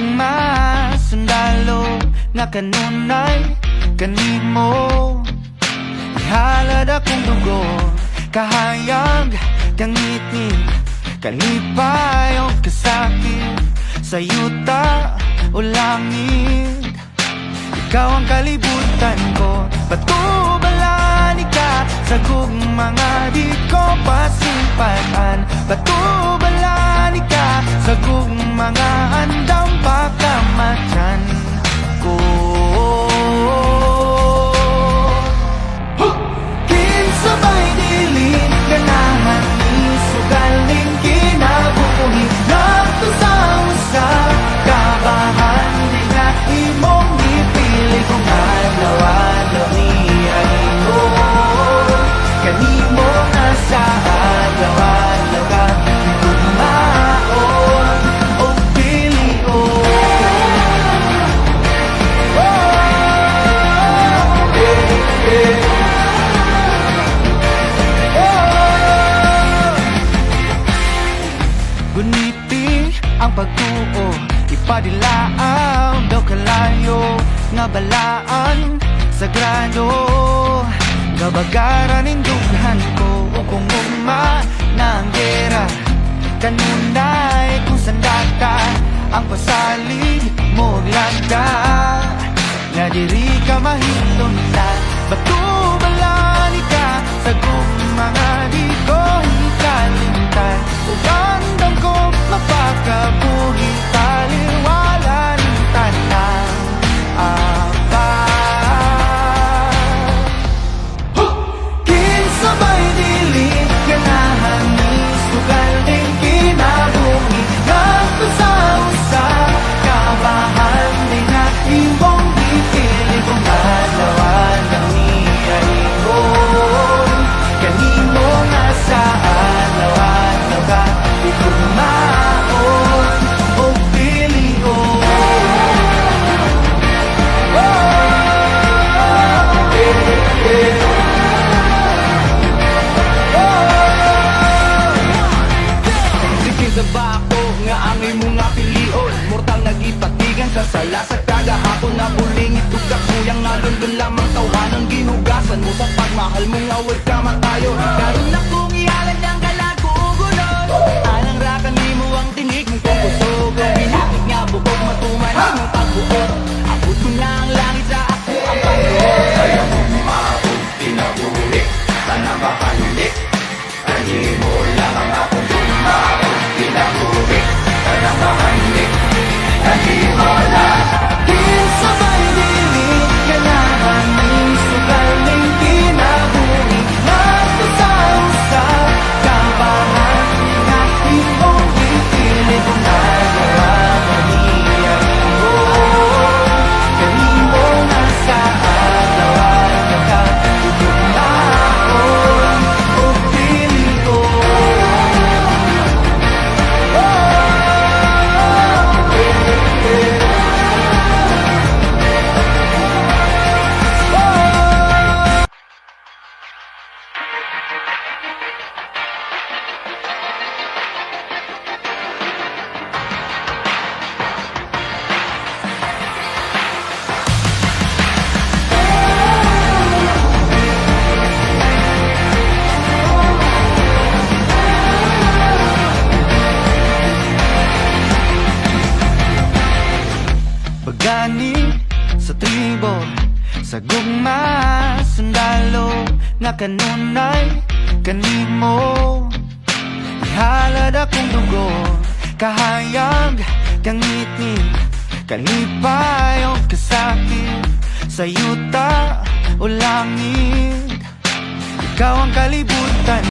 gugma, sundalo nga kanunay kanimo. Ihalad akong dugo, kahayag kang ngitngit, kanipay o kasakit, sa yuta o langit. Ikaw ang kalibutan ko, batubalan ka sa gugmanga di ko pasimpatan. Batubalan ka sa gugmanga andam pakamatyan ko. Kinsabay dilin ganahan ni sugaling kinabuhi, nato sa usa kabahan di nga imong ipili kung adlaw-adlaw niya imo. Kanimo nga sa adlaw-adlaw ka gugmaon o pilion. Guniti ang pagtuo, ipadilaaw daw kalayo nga balaan sagrado. Gabagaran indughan ko o kung ugma na ang gera, kanunay kung sandata ang pasalig mo lagda. Nga diri ka mahiluntan, batubalan ka sa gugmanga di ko hikalimtan. Ugandam ko mapakabuhi, taliwala ng tanang apa. Kinsabay dili ganahan ni sugal din kinabuhi, nato sa usa kabahan di nga imong ipili kung adlaw-adlaw niya ingon. Kanimo nga sa adlaw-adlaw ka gugmaon o pilion. Sa bako nga angay mo nga pilion, mortal nagipatigan sa sala sa kagahapon na buling itugak kuyang nalundun lamang tawhanang ginugasan mo sa pagmahal mo nga huwag ka matayo. Karoon na kong ihalad ng galago ugulon, anang rakan ni mo ang tinig mong kong kusog. Binakit nga bukog matumanig mong pagbuot, abot ko na ang langit sa ako ang pagbuot. Ayaw mo maabot, tinabulik, tanang kapanulik, kanili mo lamang akong bumabot. Tinabulik, tanang kapanulik, kanili mo lang. Kinsabay dili ganahan ni sugaling kinabuhi, nato sa usa kabahan nga imong ipili kung adlaw-adlaw niya ingon. Kanimo nga sa adlaw-adlaw ka gugmaon o pilion. Pagani sa tribo, sa gugma, sundalo nga kanunay kanimo. Ihalad akong dugo, kahayag kang ngitngit, kanipay o kasakit, sa yuta o langit. Ikaw ang kalibutan